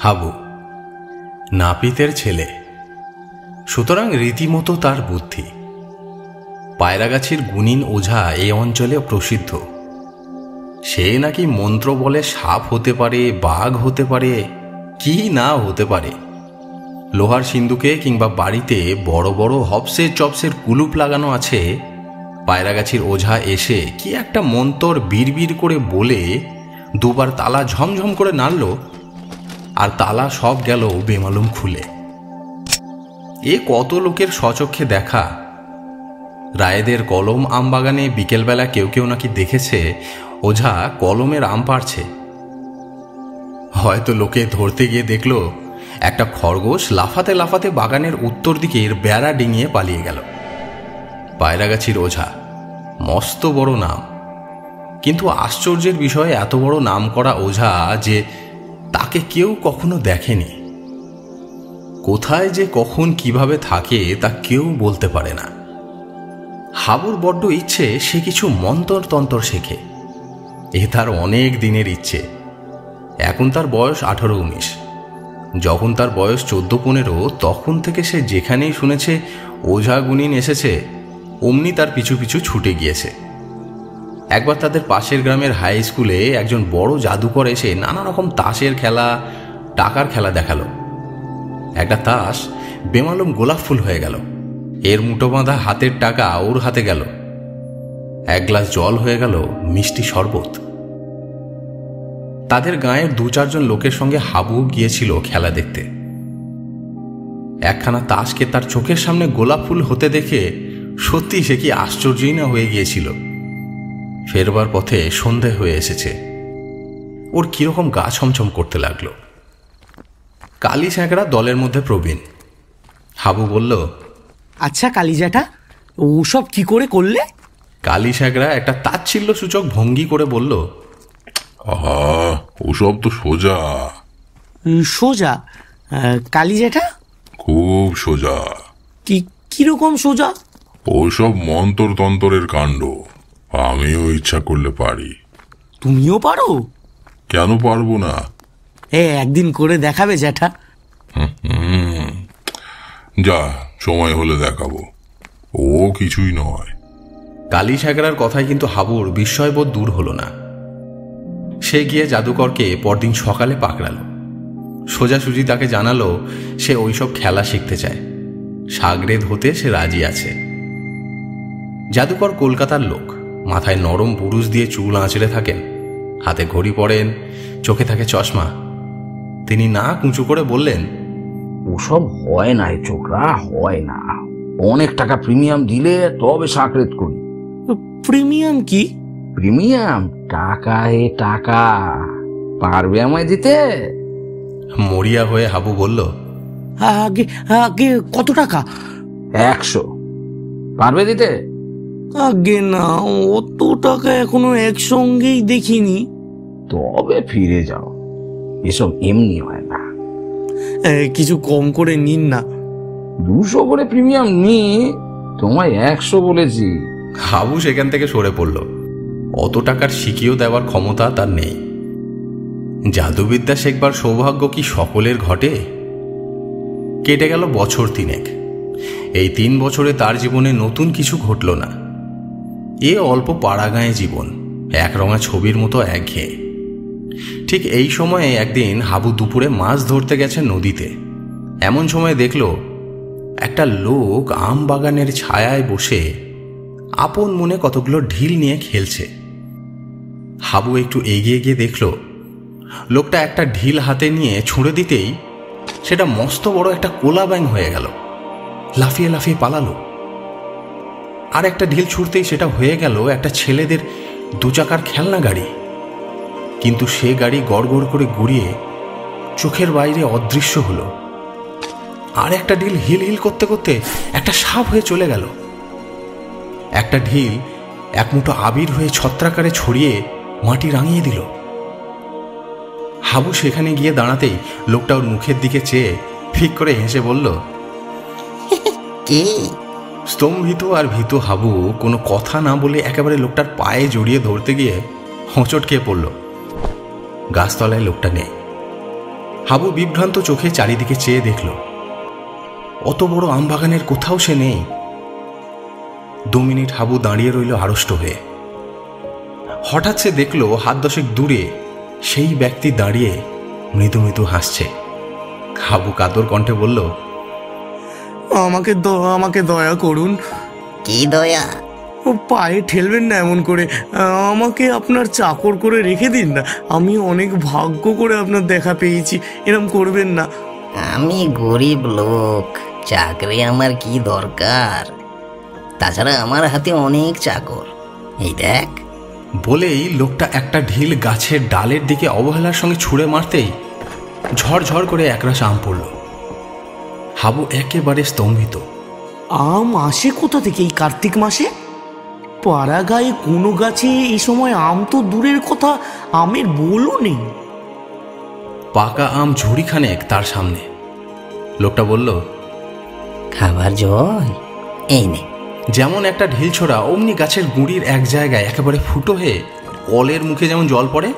হাবু নাপিতের ছেলে, সুতরাং রীতিমতো তার বুদ্ধি। পায়রাগাছির গুণিন ওঝা এই অঞ্চলে প্রসিদ্ধ। সে নাকি মন্ত্র বলে সাপ হতে পারে, বাঘ হতে পারে, কি না হতে পারে। লোহার সিন্দুকে কিংবা বাড়িতে বড় বড় হপসের চপসের কুলুপ লাগানো আছে। পায়রাগাছির ওঝা এসে কি একটা মন্তর বিড়বিড় করে বলে দুবার তালা ঝমঝম করে নাড়ল, আর তালা সব গেল বেমালুম খুলে। এ কত লোকের স্বচক্ষে দেখা। রায়েদের কলম আম বাগানে বিকেলবেলা কেউ কেউ নাকি দেখেছে ওঝা কলমের আম পাড়ছে। হয়তো লোকে ধরতে গিয়ে দেখল একটা খরগোশ লাফাতে লাফাতে বাগানের উত্তর দিকের বেড়া ডিঙিয়ে পালিয়ে গেল। পায়রাগাছির ওঝা, মস্ত বড় নাম, কিন্তু আশ্চর্যের বিষয়ে এত বড় নাম করা ওঝা যে তাকে কেউ কখনো দেখেনি। কোথায় যে কখন কিভাবে থাকে তা কেউ বলতে পারে না। হাবুর বড্ড ইচ্ছে সে কিছু মন্তর তন্তর শেখে। এ তার অনেক দিনের ইচ্ছে। এখন তার বয়স 18-19। যখন তার বয়স 14-15 তখন থেকে সে যেখানেই শুনেছে ওঝা গুণিন এসেছে অমনি তার পিছু পিছু ছুটে গিয়েছে। একবার তাদের পাশের গ্রামের হাই স্কুলে একজন বড় জাদুকর এসে নানা রকম তাসের খেলা, টাকার খেলা দেখালো। একটা তাস বেমালুম গোলাপ ফুল হয়ে গেল। এর মুঠো বাঁধা হাতের টাকা ওর হাতে গেল। এক গ্লাস জল হয়ে গেল মিষ্টি শরবত। তাদের গাঁয়ের 2-4 জন লোকের সঙ্গে হাবু গিয়েছিল খেলা দেখতে। একখানা তাসকে তার চোখের সামনে গোলাপ ফুল হতে দেখে সত্যি সে কি আশ্চর্যই না হয়ে গিয়েছিল। ফেরবার পথে সন্ধে হয়ে এসেছে। ওর কিরকম গা ছমছম করতে লাগলো। কালী স্যাঁকড়া দলের মধ্যে প্রবীণ। হাবু বলল, আচ্ছা কালিজাটা, ওসব কি করে করলে? কালী স্যাঁকড়া একটা তাচ্ছিল্য সূচক ভঙ্গি করে বলল, আহা, ওসব তো সোজা। সোজা? কালিজাটা খুব সোজা। কিরকম সোজা? ওসব মন্তর তন্তরের কাণ্ড। আমিও ইচ্ছা করলে পারি। তুমিও পারো? কেন পারবো না? একদিন করে দেখাবে জ্যাঠা? যা, সময় হলে দেখাবো। ও কিছুই নয়। কালী স্যাঁকড়ার কথায় কিন্তু হাবুর বিস্ময়বোধ দূর হলো না। সে গিয়ে জাদুকরকে পরদিন সকালে পাকড়ালো। সোজাসুজি তাকে জানালো সে ওইসব খেলা শিখতে চায়। সাগরেদ হতে সে রাজি আছে। জাদুকর কলকাতার লোক। মাথায় নরম বুরুজ দিয়ে চুল আঁচড়ে থাকেন, হাতে ঘড়ি পরেন, চোখে থাকে চশমা। তিনি নাক উঁচু করে বললেন, ওসব হয় না ছোকরা, হয় না। অনেক টাকা প্রিমিয়াম দিলে তবে সাকরেত করি। প্রিমিয়াম কি? প্রিমিয়াম টাকা, টাকা পারবে আমায় দিতে? মরিয়া হয়ে হাবু বলল, আগে আগে কত টাকা? 100 পারবে দিতে? আগে না, অত টাকা এখনো একসঙ্গেই দেখিনি। তবে ফিরে যাও, এসব এমনি হয় না। কিছু কম করে নিন না। 200 করে প্রিমিয়াম নি, তোমায় 100 বলেছি। হাবু সেখান থেকে সরে পড়ল। অত টাকার শিখিও দেওয়ার ক্ষমতা তার নেই। জাদুবিদ্যা শেখবার সৌভাগ্য কি সকলের ঘটে? কেটে গেল বছর 3। এই 3 বছরে তার জীবনে নতুন কিছু ঘটল না। এ অল্প পাড়াগাঁয়ে জীবন, একরঙা ছবির মতো একঘেয়ে। ঠিক এই সময়ে একদিন হাবু দুপুরে মাছ ধরতে গেছে নদীতে। এমন সময় দেখল একটা লোক আম বাগানের ছায়ায় বসে আপন মনে কতগুলো ঢিল নিয়ে খেলছে। হাবু একটু এগিয়ে গিয়ে দেখল লোকটা একটা ঢিল হাতে নিয়ে ছুঁড়ে দিতেই সেটা মস্ত বড় একটা কোলা ব্যাঙ হয়ে গেল। লাফিয়ে লাফিয়ে পালালো। আর একটা ঢিল ছুঁড়তেই সেটা হয়ে গেল একটা ছেলেদের 2 চাকার খেলনা গাড়ি। কিন্তু সে গাড়ি গড় গড় করে ঘুরিয়ে চোখের বাইরে অদৃশ্য হলো। আর একটা ঢিল হিল হিল করতে করতে একটা সাপ হয়ে চলে গেল। একটা ঢিল এক মুঠো আবির হয়ে ছত্রাকারে ছড়িয়ে মাটি রাঙিয়ে দিল। হাবু সেখানে গিয়ে দাঁড়াতেই লোকটা ওর মুখের দিকে চেয়ে ফিক করে হেসে বলল, কে? স্তম্ভিত আর ভীত হাবু কোনো কথা না বলে একেবারে লোকটার পায়ে জড়িয়ে ধরতে গিয়ে হোঁচট খেয়ে পড়ল। গাছতলায় লোকটা নেই। হাবু বিভ্রান্ত চোখে চারিদিকে চেয়ে দেখল, অত বড় আমবাগানের কোথাও সে নেই। 2 মিনিট হাবু দাঁড়িয়ে রইল আড়ষ্ট হয়ে। হঠাৎ সে দেখল হাত 10 দূরে সেই ব্যক্তি দাঁড়িয়ে মৃদু মৃদু হাসছে। হাবু কাতর কণ্ঠে বলল, আমাকে দয়া করুন। কি দয়া? ও পায়ে ঠেলবেন না এমন করে, আমাকে আপনার চাকর করে রেখে দিন না। আমি অনেক ভাগ্য করে আপনার দেখা পেয়েছি, এরম করবেন না। আমি গরিব লোক, চাকরি আমার কি দরকার? তাছাড়া আমার হাতে অনেক চাকর, এই দেখ। বলেই লোকটা একটা ঢিল গাছের ডালের দিকে অবহেলার সঙ্গে ছুঁড়ে মারতেই ঝড়ঝড় করে একরাশ আম পড়ল। হাবু একেবারে স্তম্ভিত। আম আসে কোথা থেকে এই কার্তিক মাসে? পাড়া গায়ে কোনো গাছে এই সময় আম তো দূরের কথা, আমের বোলও নেই। পাকা আম ঝুড়িখানেক তার সামনে। লোকটা বলল, খাবার জল এই নে। যেমন একটা ঢিল ছোড়া অমনি গাছের গুঁড়ির এক জায়গায় একেবারে ফুটো হয়ে কলের মুখে যেমন জল পড়ে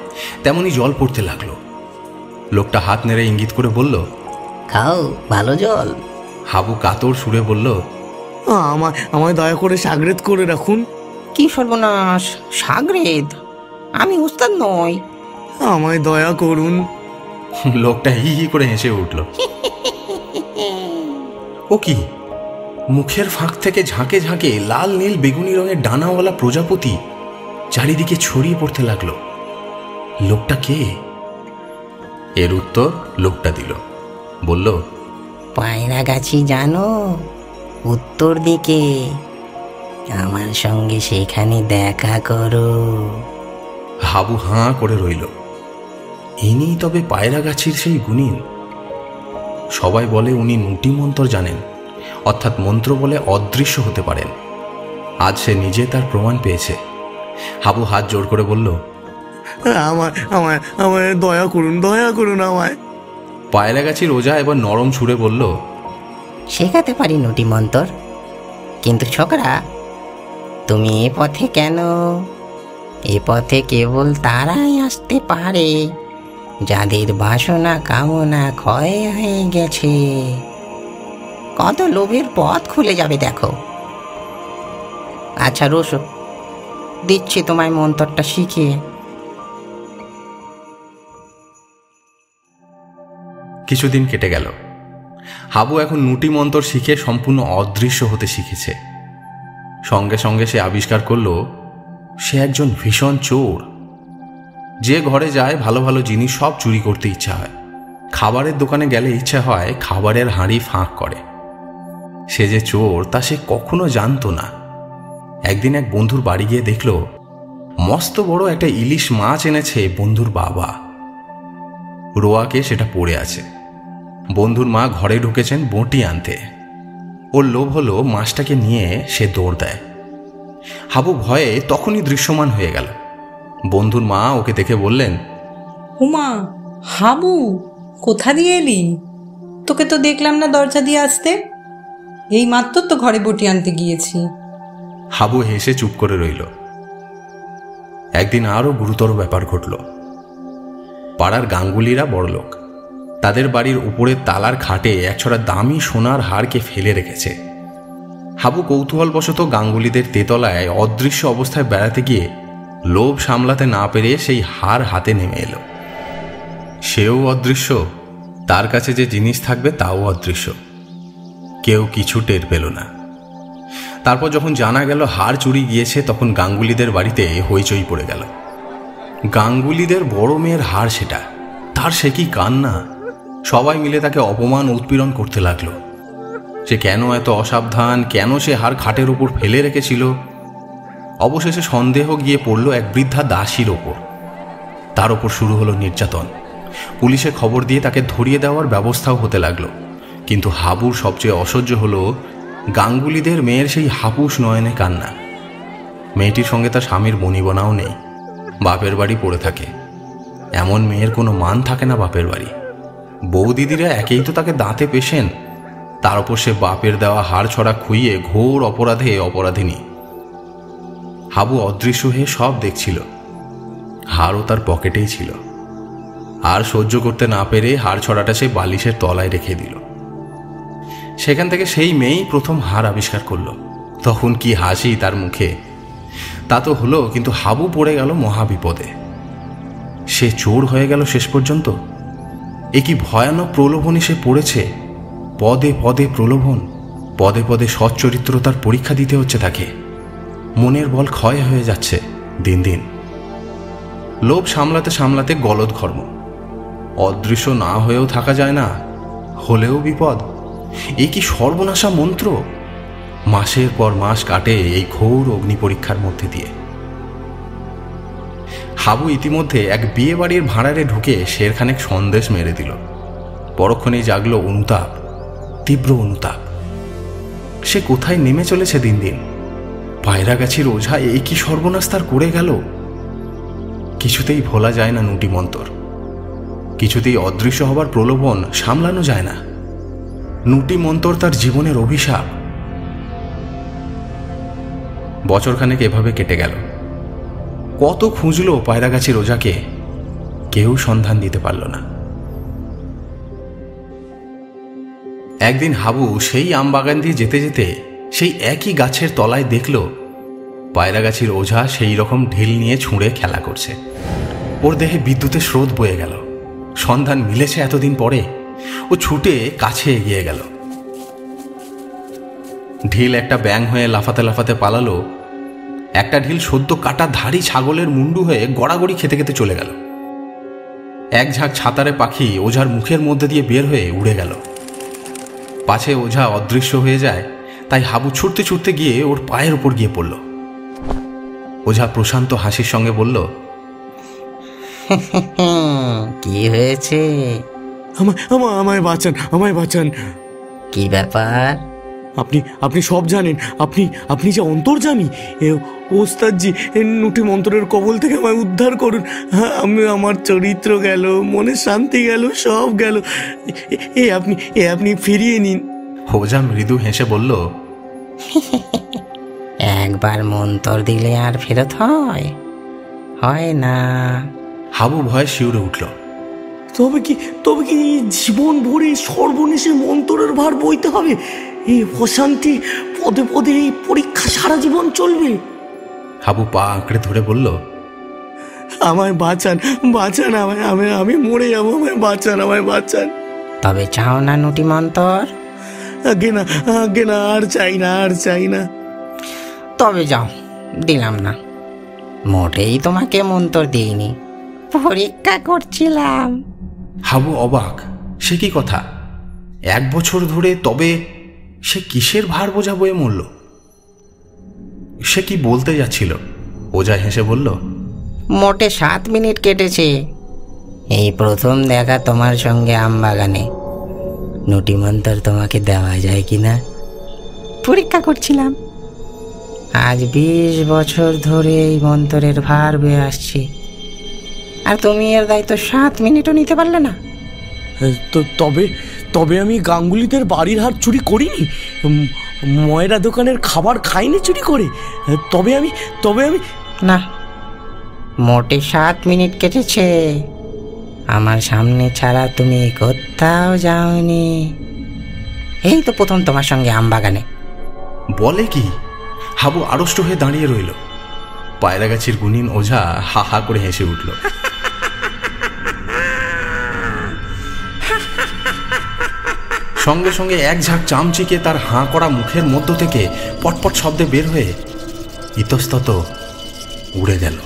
তেমনি জল পড়তে লাগলো। লোকটা হাত নেড়ে ইঙ্গিত করে বলল, খাও ভালো জল। হাবু কাতর সুরে বলল, আমায় দয়া করে সাগরেদ করে রাখুন। কি সর্বনাশ, সাগরেদ? আমি উস্তাদ নই। আমায় দয়া করুন। লোকটা হি হি করে হেসে উঠল। ও কি, মুখের ফাঁক থেকে ঝাঁকে ঝাঁকে লাল নীল বেগুনি রঙের ডানাওয়ালা প্রজাপতি চারিদিকে ছড়িয়ে পড়তে লাগলো। লোকটা কে? এর উত্তর লোকটা দিল। বলল, পায়রাগাছি জানো, উত্তর দিকে। আমার সঙ্গে সেখানে দেখা করো। হাবু হাঁ করে রইল। ইনি তবে পায়রাগাছির সেই গুণিন। সবাই বলে উনি নুটি মন্তর জানেন, অর্থাৎ মন্ত্র বলে অদৃশ্য হতে পারেন। আজ সে নিজে তার প্রমাণ পেয়েছে। হাবু হাত জোর করে বলল, আমায় দয়া করুন আমায়। পায়রাগাছির ওঝা এবার নরম সুরে বলল, শেখাতে পারি নুটি মন্তর, কিন্তু ছোকরা তুমি এ পথে কেন? এ পথে কেবল তারাই আসতে পারে যাদের বাসনা কামনা ক্ষয় হয়ে গেছে। কত লোভের পথ খুলে যাবে দেখো। আচ্ছা রসো, দিচ্ছি তোমায় মন্তরটা শিখিয়ে। কিছুদিন কেটে গেল। হাবু এখন নুটি মন্তর শিখে সম্পূর্ণ অদৃশ্য হতে শিখেছে। সঙ্গে সঙ্গে সে আবিষ্কার করল সে একজন ভীষণ চোর। যে ঘরে যায় ভালো ভালো জিনিস সব চুরি করতে ইচ্ছা হয়। খাবারের দোকানে গেলে ইচ্ছা হয় খাবারের হাঁড়ি ফাঁক করে। সে যে চোর তা সে কখনো জানতো না। একদিন এক বন্ধুর বাড়ি গিয়ে দেখল মস্ত বড় একটা ইলিশ মাছ এনেছে বন্ধুর বাবা। রোয়াকে সেটা পড়ে আছে। বন্ধুর মা ঘরে ঢুকেছেন বঁটি আনতে। ওর লোভ হলো মাছটাকে নিয়ে সে দৌড় দেয়। হাবু ভয়ে তখনই দৃশ্যমান হয়ে গেল। বন্ধুর মা ওকে দেখে বললেন, উমা, হাবু কোথা দিয়ে এলি? তোকে তো দেখলাম না দরজা দিয়ে আসতে। এই মাত্র তো ঘরে বটি আনতে গিয়েছি। হাবু হেসে চুপ করে রইল। একদিন আরো গুরুতর ব্যাপার ঘটল। পাড়ার গাঙ্গুলিরা বড়লোক। তাদের বাড়ির উপরের তালার খাটে একছড়া দামি সোনার হারকে ফেলে রেখেছে। হাবু কৌতূহলবশত গাঙ্গুলিদের তেতলায় অদৃশ্য অবস্থায় বেড়াতে গিয়ে লোভ সামলাতে না পেরে সেই হার হাতে নেমে এলো। সেও অদৃশ্য, তার কাছে যে জিনিস থাকবে তাও অদৃশ্য। কেউ কিছু টের পেল না। তারপর যখন জানা গেল হার চুরি গিয়েছে তখন গাঙ্গুলিদের বাড়িতে হইচই পড়ে গেল। গাঙ্গুলিদের বড় মেয়ের হার সেটা, তার সে কি কান্না! সবাই মিলে তাকে অপমান উৎপীড়ন করতে লাগলো। সে কেন এত অসাবধান, কেন সে হার খাটের উপর ফেলে রেখেছিল। অবশেষে সন্দেহ গিয়ে পড়ল এক বৃদ্ধা দাসীর ওপর। তার ওপর শুরু হলো নির্যাতন। পুলিশে খবর দিয়ে তাকে ধরিয়ে দেওয়ার ব্যবস্থাও হতে লাগলো। কিন্তু হাবুর সবচেয়ে অসহ্য হলো গাঙ্গুলিদের মেয়ের সেই হাপুস নয়নে কান্না। মেয়েটির সঙ্গে তার স্বামীর বনিবনাও নেই, বাপের বাড়ি পড়ে থাকে। এমন মেয়ের কোনো মান থাকে না বাপের বাড়ি। বৌদিদিরা একেই তো তাকে দাঁতে পেশেন, তার উপর সে বাপের দেওয়া হাড় ছড়া খুইয়ে ঘোর অপরাধে অপরাধিনী। হাবু অদৃশ্য হয়ে সব দেখছিল। হারও তার পকেটেই ছিল। আর সহ্য করতে না পেরে হাড় ছড়াটা সেই বালিশের তলায় রেখে দিল। সেখান থেকে সেই মেয়েই প্রথম হাড় আবিষ্কার করলো। তখন কি হাসি তার মুখে! তা তো হলো, কিন্তু হাবু পড়ে গেল মহাবিপদে। সে চোর হয়ে গেল শেষ পর্যন্ত। এ কি ভয়ানক প্রলোভনে সে পড়েছে! পদে পদে প্রলোভন, পদে পদে সচ্চরিত্রতার পরীক্ষা দিতে হচ্ছে তাকে। মনের বল ক্ষয় হয়ে যাচ্ছে দিন দিন। লোভ সামলাতে সামলাতে গলদঘর্ম। অদৃশ্য না হয়েও থাকা যায় না, হলেও বিপদ। এ কি সর্বনাশা মন্ত্র! মাসের পর মাস কাটে এই ঘোর অগ্নি পরীক্ষার মধ্যে দিয়ে। হাবু ইতিমধ্যে এক বিয়ে বাড়ির ভাঁড়ারে ঢুকে শেরখানেক সন্দেশ মেরে দিল। পরক্ষণেই জাগল অনুতাপ, তীব্র অনুতাপ। সে কোথায় নেমে চলেছে দিন দিন! পায়রাগাছির ওঝা এই কি সর্বনাশ তার করে গেল! কিছুতেই ভোলা যায় না নুটি মন্তর, কিছুতেই অদৃশ্য হবার প্রলোভন সামলানো যায় না। নুটি মন্তর তার জীবনের অভিশাপ। বছরখানেক এভাবে কেটে গেল। কত খুঁজল পায়রাগাছির ওঝাকে, কেউ সন্ধান দিতে পারল না। একদিন হাবু সেই আমবাগান দিয়ে যেতে যেতে সেই একই গাছের তলায় দেখল পায়রাগাছির ওঝা সেই রকম ঢিল নিয়ে ছুঁড়ে খেলা করছে। ওর দেহে বিদ্যুতের স্রোত বয়ে গেল। সন্ধান মিলেছে এতদিন পরে। ও ছুটে কাছে এগিয়ে গেল। ঢিল একটা ব্যাঙ হয়ে লাফাতে লাফাতে পালালো। একটা ঢিল সদ্য কাটা ধাড়ি ছাগলের মুন্ডু হয়ে গড়াগড়ি খেতে খেতে চলে গেল। এক ঝাঁক ছাতারে পাখি ওঝার মুখের মধ্যে দিয়ে বের হয়ে উড়ে গেল। পাছে ওঝা অদৃশ্য হয়ে যায়, তাই হাবু ছুটতে ছুটতে গিয়ে ওর পায়ের উপর গিয়ে পড়ল। ওঝা প্রশান্ত হাসির সঙ্গে বলল, কি হয়েছে? আমায় বাঁচান, আমায় বাঁচান। কি ব্যাপার? আপনি সব জানেন। আপনি যে অন্তর্যামী। ওস্তাদজি, নুটি মন্ত্রের কবল থেকে আমায় উদ্ধার করুন। আমার চরিত্র গেল, মনের শান্তি গেল, সব গেল। আপনি ফিরিয়ে নিন। ওঝা মৃদু হেসে বলল, একবার মন্তর দিলে আর ফেরত হয় না। হাবু ভয়ে শিউরে উঠল। তবে কি জীবন ভরে সর্বনেশে মন্ত্রের ভার বইতে হবে? এই অশান্তি, পদে পদে এই পরীক্ষা সারা জীবন চলবে? হাবু পা আঁকড়ে ধরে বলল, আমায় বাঁচান, আমি মরে যাবো। আমায় বাঁচান। তবে চাও না নুটি মন্তর? আগে না, আর চাই না। তবে যাও, দিলাম না। মোটেই তোমাকে মন্তর দিইনি, পরীক্ষা করছিলাম। হাবু অবাক। সে কি কথা! 1 বছর ধরে তবে সে কিসের ভার বোঝা বয়ে মরল? সে কি বলতে যাচ্ছিল? ওঝা হেসে বলল, মোটে 7 মিনিট কেটেছে এই প্রথম দেখা তোমার সঙ্গে আমবাগানে। নুটি মন্তর তোমাকে দেওয়া যায় কিনা পরীক্ষা করছিলাম। আজ 20 বছর ধরে এই মন্তরের ভার বয়ে আসছি, আর তুমি এর দায়িত্ব 7 মিনিটও নিতে পারলে না। তবে আমি গাঙ্গুলিদের বাড়ির হার চুরি করিনি, ময়রা দোকানের খাবার খাইনি চুরি করে। তবে আমি না, মোটে 7 মিনিট কেটেছে। আমার সামনে ছাড়া তুমি কোথাও যাওনি। এই তো প্রথম তোমার সঙ্গে আমবাগানে। বলে কি! হাবু আড়ষ্ট হয়ে দাঁড়িয়ে রইল। পায়রাগাছির গুণিন ওঝা হা হা করে হেসে উঠল। সঙ্গে সঙ্গে এক ঝাঁক চামচিকে তার হাঁ করা মুখের মধ্য থেকে পটপট শব্দে বের হয়ে ইতস্তত উড়ে গেল।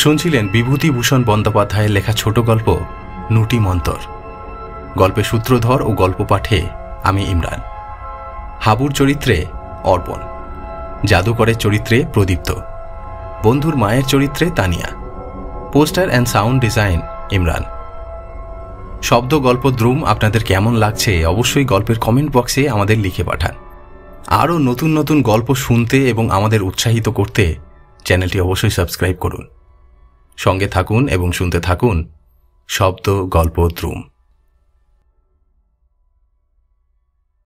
শুনছিলেন বিভূতিভূষণ বন্দ্যোপাধ্যায়ের লেখা ছোট গল্প নুটি মন্তর। গল্পের সূত্রধর ও গল্প পাঠে আমি ইমরান। হাবুর চরিত্রে অর্পণ, জাদুকরের চরিত্রে প্রদীপ্ত, বন্ধুর মায়ের চরিত্রে Tania, poster and sound design Imran. শব্দ গল্প দ্রুম আপনাদের কেমন লাগছে অবশ্যই গল্পের কমেন্ট বক্সে আমাদের লিখে পাঠান। আরও নতুন নতুন গল্প শুনতে এবং আমাদের উৎসাহিত করতে চ্যানেলটি অবশ্যই সাবস্ক্রাইব করুন। সঙ্গে থাকুন এবং শুনতে থাকুন শব্দ গল্প দ্রুম।